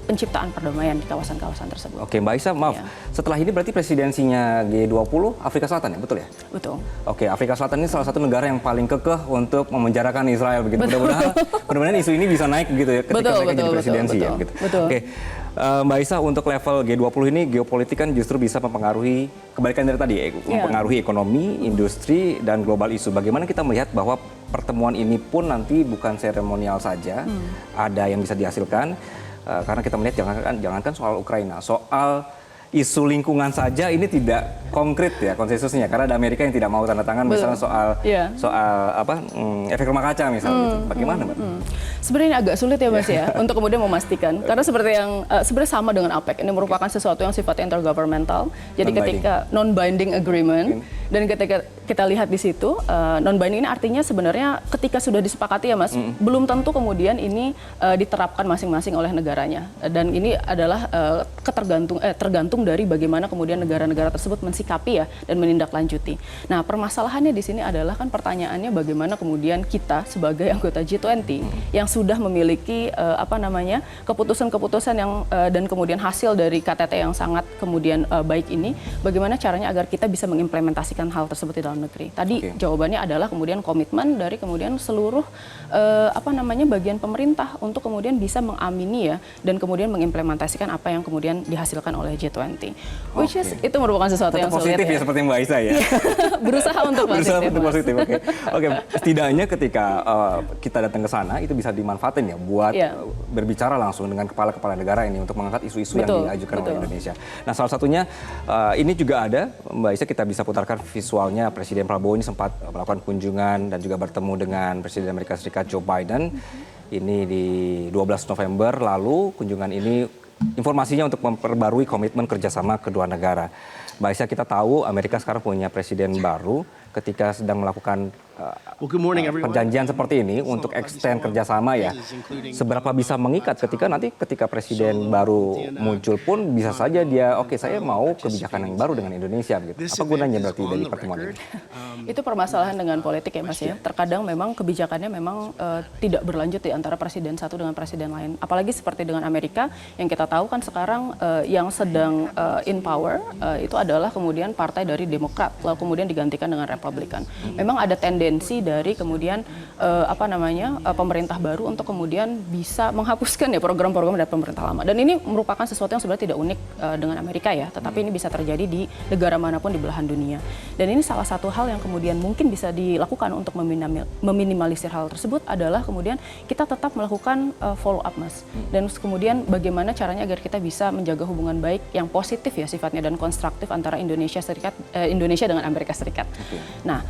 Speaker 4: penciptaan perdamaian di kawasan-kawasan tersebut.
Speaker 1: Oke, Mbak Aisyah, maaf. Setelah ini berarti presidensinya G20 Afrika Selatan ya, betul ya?
Speaker 4: Betul.
Speaker 1: Oke, Afrika Selatan ini salah satu negara yang paling kekeh untuk memenjarakan Israel begitu. Mudah-mudahan isu ini bisa naik gitu ya ketika mereka jadi presidensi ya. Gitu. Oke, Mbak Aisyah, untuk level G20 ini geopolitik kan justru bisa mempengaruhi kebalikan dari tadi, mempengaruhi ekonomi, industri, dan global isu. Bagaimana kita melihat bahwa pertemuan ini pun nanti bukan seremonial saja, ada yang bisa dihasilkan. Karena kita melihat jangankan soal Ukraina, soal isu lingkungan saja ini tidak konkret ya konsensusnya, karena ada Amerika yang tidak mau tanda tangan misalnya soal efek rumah kaca misalnya gitu. Bagaimana Mbak?
Speaker 4: Sebenarnya agak sulit ya Mas ya untuk kemudian memastikan, karena seperti yang sebenarnya sama dengan APEC, ini merupakan sesuatu yang sifatnya intergovernmental. Jadi ketika non-binding agreement dan ketika kita lihat di situ non-binding ini artinya sebenarnya ketika sudah disepakati ya Mas, belum tentu kemudian ini diterapkan masing-masing oleh negaranya, dan ini adalah tergantung dari bagaimana kemudian negara-negara tersebut mensikapi ya dan menindaklanjuti. Nah, permasalahannya di sini adalah kan pertanyaannya bagaimana kemudian kita sebagai anggota G20 yang sudah memiliki keputusan-keputusan yang dan kemudian hasil dari KTT yang sangat kemudian baik ini, bagaimana caranya agar kita bisa mengimplementasikan hal tersebut di dalam negeri. Tadi jawabannya adalah kemudian komitmen dari kemudian seluruh bagian pemerintah untuk kemudian bisa mengamini ya dan kemudian mengimplementasikan apa yang kemudian dihasilkan oleh G20. Which is itu merupakan sesuatu yang sulit
Speaker 1: positif ya, seperti Mbak Aisyah ya.
Speaker 4: Berusaha untuk positif.
Speaker 1: Oke. Setidaknya ketika kita datang ke sana itu bisa dimanfaatin ya buat berbicara langsung dengan kepala-kepala negara ini untuk mengangkat isu-isu yang diajukan oleh Indonesia. Nah, salah satunya ini juga ada Mbak Aisyah, kita bisa putarkan visualnya. Presiden Prabowo ini sempat melakukan kunjungan dan juga bertemu dengan Presiden Amerika Serikat Joe Biden. Ini di 12 November lalu. Kunjungan ini informasinya untuk memperbarui komitmen kerjasama kedua negara. Mbak Aisyah, kita tahu Amerika sekarang punya presiden baru. Ketika sedang melakukan perjanjian seperti ini untuk extend kerjasama ya, seberapa bisa mengikat ketika presiden baru muncul pun bisa saja dia saya mau kebijakan yang baru dengan Indonesia gitu. Apa gunanya berarti dari pertemuan ini?
Speaker 4: Itu permasalahan dengan politik ya Mas ya. Terkadang memang kebijakannya memang tidak berlanjut di antara presiden satu dengan presiden lain. Apalagi seperti dengan Amerika yang kita tahu kan sekarang yang sedang in power itu adalah kemudian partai dari Demokrat, lalu kemudian digantikan dengan Republikan. Memang ada tendensi tendensi dari kemudian pemerintah baru untuk kemudian bisa menghapuskan ya program-program dari pemerintah lama. Dan ini merupakan sesuatu yang sebenarnya tidak unik dengan Amerika ya, tetapi ini bisa terjadi di negara manapun di belahan dunia. Dan ini salah satu hal yang kemudian mungkin bisa dilakukan untuk meminimalisir hal tersebut adalah kemudian kita tetap melakukan follow up, Mas. Dan kemudian bagaimana caranya agar kita bisa menjaga hubungan baik yang positif ya sifatnya dan konstruktif antara Indonesia dengan Amerika Serikat. Okay. Nah,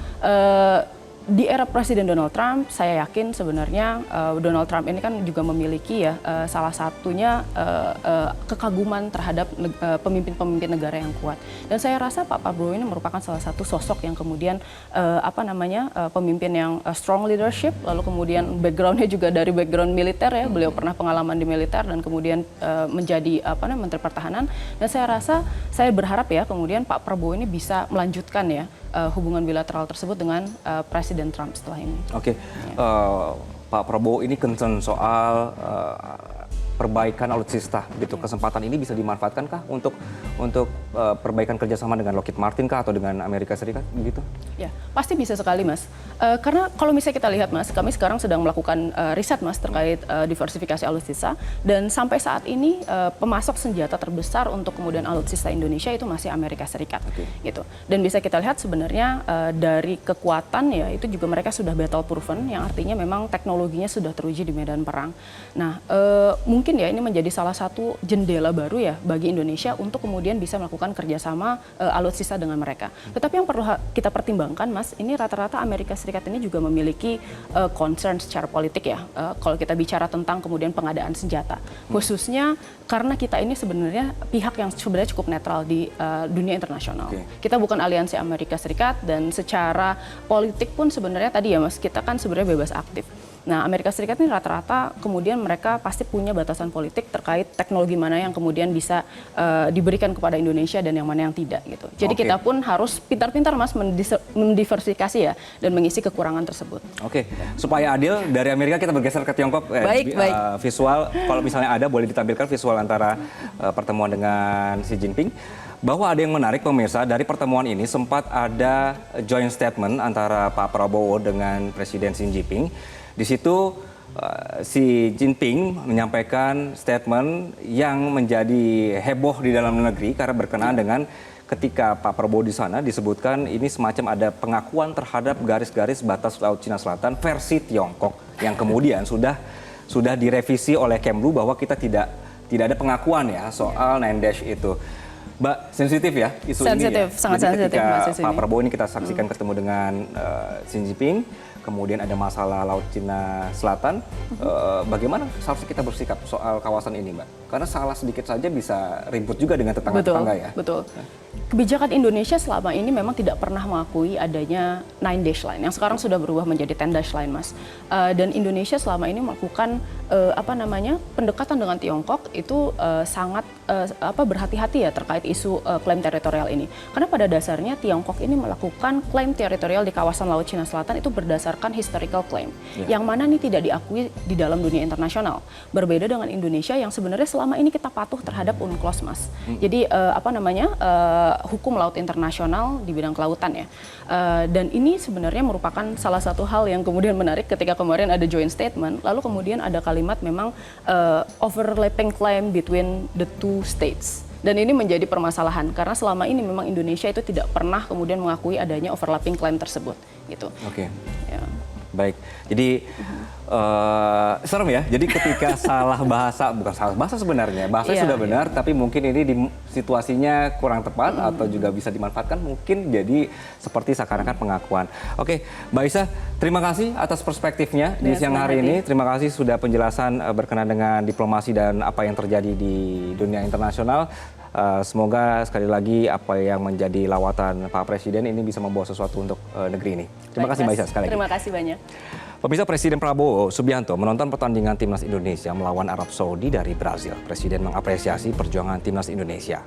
Speaker 4: di era Presiden Donald Trump, saya yakin sebenarnya Donald Trump ini kan juga memiliki ya salah satunya kekaguman terhadap pemimpin-pemimpin negara yang kuat. Dan saya rasa Pak Prabowo ini merupakan salah satu sosok yang kemudian pemimpin yang strong leadership, lalu kemudian backgroundnya juga dari background militer ya, beliau pernah pengalaman di militer dan kemudian menjadi Menteri Pertahanan. Dan saya berharap ya kemudian Pak Prabowo ini bisa melanjutkan ya hubungan bilateral tersebut dengan Presiden Trump setelah ini. Oke,
Speaker 1: Pak Prabowo ini concern soal perbaikan alutsista, gitu. Kesempatan ini bisa dimanfaatkankah untuk perbaikan kerjasama dengan Lockheed Martin kah atau dengan Amerika Serikat, begitu?
Speaker 4: Ya, pasti bisa sekali, Mas. Karena kalau misalnya kita lihat, Mas, kami sekarang sedang melakukan riset, Mas, terkait diversifikasi alutsista, dan sampai saat ini pemasok senjata terbesar untuk kemudian alutsista Indonesia itu masih Amerika Serikat, gitu. Dan bisa kita lihat sebenarnya dari kekuatan ya itu juga mereka sudah battle proven, yang artinya memang teknologinya sudah teruji di medan perang. Nah, mungkin ya ini menjadi salah satu jendela baru ya bagi Indonesia untuk kemudian bisa melakukan kerjasama alutsista dengan mereka. Tetapi yang perlu kita pertimbangkan, Mas, ini rata-rata Amerika Serikat ini juga memiliki concern secara politik ya. Kalau kita bicara tentang kemudian pengadaan senjata, khususnya karena kita ini sebenarnya pihak yang sebenarnya cukup netral di dunia internasional. Kita bukan aliansi Amerika Serikat dan secara politik pun sebenarnya tadi ya, Mas, kita kan sebenarnya bebas aktif. Nah, Amerika Serikat ini rata-rata kemudian mereka pasti punya batasan politik terkait teknologi mana yang kemudian bisa diberikan kepada Indonesia dan yang mana yang tidak gitu. Jadi kita pun harus pintar-pintar, Mas, mendiversifikasi ya dan mengisi kekurangan tersebut.
Speaker 1: Oke, supaya adil dari Amerika kita bergeser ke Tiongkok.
Speaker 4: Baik.
Speaker 1: Visual, kalau misalnya ada boleh ditampilkan visual antara pertemuan dengan Xi Jinping. Bahwa ada yang menarik pemirsa, dari pertemuan ini sempat ada joint statement antara Pak Prabowo dengan Presiden Xi Jinping. Di situ Xi Jinping menyampaikan statement yang menjadi heboh di dalam negeri karena berkenaan dengan ketika Pak Prabowo di sana disebutkan ini semacam ada pengakuan terhadap garis-garis batas Laut Cina Selatan versi Tiongkok yang kemudian sudah direvisi oleh Kemlu bahwa kita tidak ada pengakuan ya soal 9 itu. Mbak, sensitif ya isu ini ya?
Speaker 4: Sangat sensitif.
Speaker 1: Ketika Pak Prabowo ini kita saksikan ketemu dengan Xi Jinping, kemudian ada masalah Laut Cina Selatan, bagaimana seharusnya kita bersikap soal kawasan ini, Mbak? Karena salah sedikit saja bisa ribut juga dengan tetangga-tetangga ya.
Speaker 4: Betul. Kebijakan Indonesia selama ini memang tidak pernah mengakui adanya 9 dash line, yang sekarang sudah berubah menjadi 10 dash line, Mas. Dan Indonesia selama ini melakukan pendekatan dengan Tiongkok itu sangat berhati-hati ya terkait isu klaim teritorial ini. Karena pada dasarnya Tiongkok ini melakukan klaim teritorial di kawasan Laut Cina Selatan itu berdasarkan historical claim, yang mana ini tidak diakui di dalam dunia internasional. Berbeda dengan Indonesia yang sebenarnya selama ini kita patuh terhadap UNCLOS, Mas. Jadi hukum laut internasional di bidang kelautan ya. Dan ini sebenarnya merupakan salah satu hal yang kemudian menarik ketika kemarin ada joint statement, lalu kemudian ada kalimat memang overlapping claim between the two states. Dan ini menjadi permasalahan karena selama ini memang Indonesia itu tidak pernah kemudian mengakui adanya overlapping claim tersebut gitu.
Speaker 1: Oke. Ya. Baik. Jadi serem ya. Jadi ketika salah bahasa, bukan salah bahasa sebenarnya, bahasanya sudah benar, tapi mungkin ini di situasinya kurang tepat atau juga bisa dimanfaatkan, mungkin jadi seperti seakan-akan pengakuan. Oke, Mbak Isa, terima kasih atas perspektifnya di siang hari ini. Terima kasih sudah penjelasan berkenaan dengan diplomasi dan apa yang terjadi di dunia internasional. Semoga sekali lagi apa yang menjadi lawatan Pak Presiden ini bisa membawa sesuatu untuk negeri ini. Terima kasih Mbak Isa sekali lagi.
Speaker 4: Terima kasih banyak.
Speaker 1: Pemirsa, Presiden Prabowo Subianto menonton pertandingan Timnas Indonesia melawan Arab Saudi dari Brazil. Presiden mengapresiasi perjuangan Timnas Indonesia.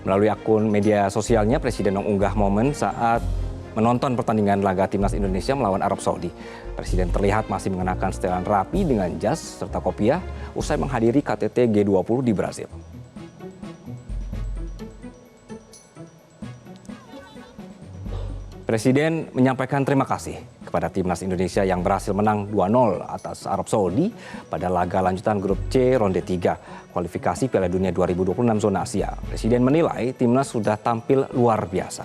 Speaker 1: Melalui akun media sosialnya, Presiden mengunggah momen saat menonton pertandingan laga Timnas Indonesia melawan Arab Saudi. Presiden terlihat masih mengenakan setelan rapi dengan jas serta kopiah usai menghadiri KTT G20 di Brazil. Presiden menyampaikan terima kasih kepada timnas Indonesia yang berhasil menang 2-0 atas Arab Saudi pada laga lanjutan grup C ronde 3 kualifikasi Piala Dunia 2026 zona Asia. Presiden menilai timnas sudah tampil luar biasa.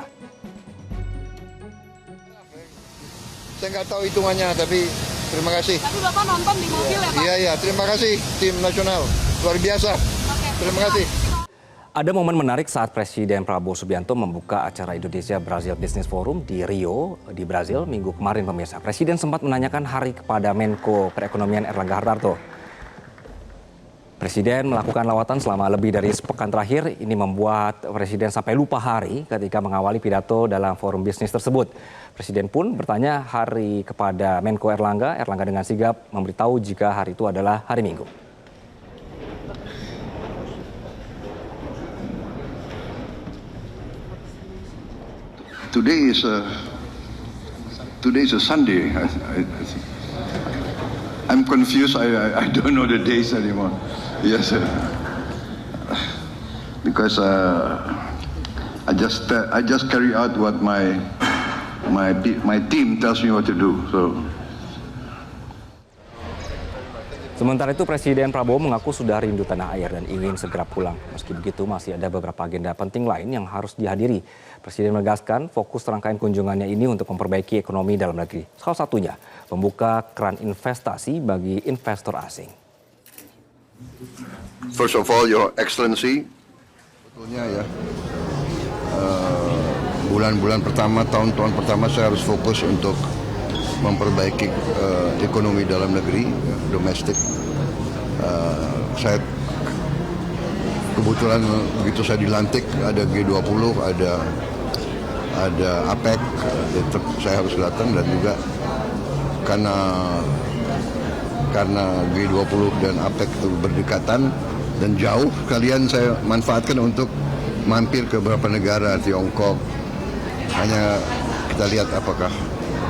Speaker 6: Saya nggak tahu hitungannya, tapi terima kasih.
Speaker 7: Tapi Bapak nonton di mobil ya Pak?
Speaker 6: Iya, terima kasih tim nasional. Luar biasa. Terima kasih.
Speaker 1: Ada momen menarik saat Presiden Prabowo Subianto membuka acara Indonesia-Brazil Business Forum di Rio, di Brazil, minggu kemarin pemirsa. Presiden sempat menanyakan hari kepada Menko Perekonomian Erlangga Hartarto. Presiden melakukan lawatan selama lebih dari sepekan terakhir. Ini membuat Presiden sampai lupa hari ketika mengawali pidato dalam forum bisnis tersebut. Presiden pun bertanya hari kepada Menko Erlangga. Erlangga dengan sigap memberitahu jika hari itu adalah hari Minggu.
Speaker 6: Today is a Sunday. I'm confused. I don't know the days anymore. Yes, because I just carry out what my team tells me what to do. So.
Speaker 1: Sementara itu Presiden Prabowo mengaku sudah rindu tanah air dan ingin segera pulang. Meski begitu masih ada beberapa agenda penting lain yang harus dihadiri. Presiden menegaskan fokus rangkaian kunjungannya ini untuk memperbaiki ekonomi dalam negeri. Salah satunya membuka keran investasi bagi investor asing.
Speaker 6: First of all, Your Excellency. Betulnya ya, bulan-bulan pertama, tahun-tahun pertama saya harus fokus untuk memperbaiki ekonomi dalam negeri, domestik. Saya kebetulan begitu saya dilantik ada G20, ada APEC, saya harus datang dan juga karena G20 dan APEC itu berdekatan dan jauh, kalian saya manfaatkan untuk mampir ke beberapa negara, Tiongkok. Hanya kita lihat apakah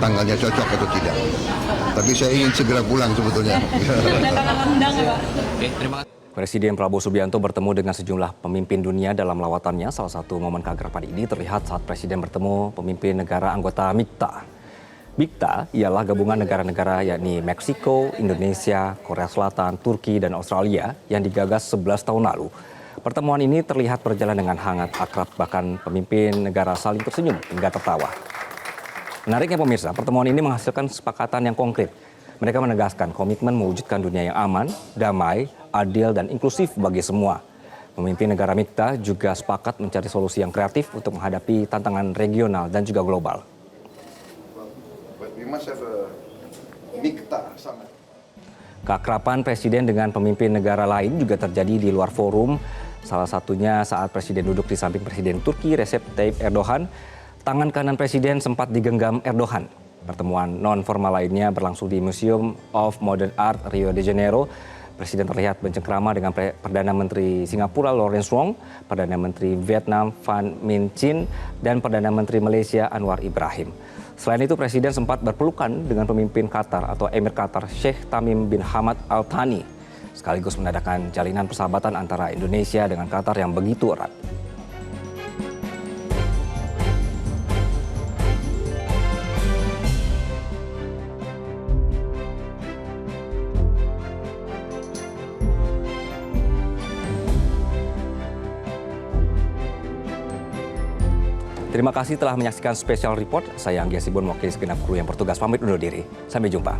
Speaker 6: tanggalnya cocok atau tidak. Tapi saya ingin segera pulang sebetulnya.
Speaker 1: Presiden Prabowo Subianto bertemu dengan sejumlah pemimpin dunia dalam lawatannya. Salah satu momen keakraban ini terlihat saat Presiden bertemu pemimpin negara anggota MIKTA. MIKTA ialah gabungan negara-negara yakni Meksiko, Indonesia, Korea Selatan, Turki, dan Australia yang digagas 11 tahun lalu. Pertemuan ini terlihat berjalan dengan hangat, akrab, bahkan pemimpin negara saling tersenyum hingga tertawa. Menariknya pemirsa, pertemuan ini menghasilkan kesepakatan yang konkret. Mereka menegaskan komitmen mewujudkan dunia yang aman, damai, adil, dan inklusif bagi semua. Pemimpin negara MIKTA juga sepakat mencari solusi yang kreatif untuk menghadapi tantangan regional dan juga global. Keakraban Presiden dengan pemimpin negara lain juga terjadi di luar forum. Salah satunya saat Presiden duduk di samping Presiden Turki Recep Tayyip Erdogan. Tangan kanan Presiden sempat digenggam Erdogan. Pertemuan non-formal lainnya berlangsung di Museum of Modern Art Rio de Janeiro. Presiden terlihat bercengkrama dengan Perdana Menteri Singapura Lawrence Wong, Perdana Menteri Vietnam Pham Minh Chinh, dan Perdana Menteri Malaysia Anwar Ibrahim. Selain itu Presiden sempat berpelukan dengan pemimpin Qatar atau Emir Qatar Sheikh Tamim bin Hamad Al Thani, sekaligus menandakan jalinan persahabatan antara Indonesia dengan Qatar yang begitu erat. Terima kasih telah menyaksikan Special Report. Saya Anggia Sibon, mewakili segenap kru yang bertugas pamit undur diri. Sampai jumpa.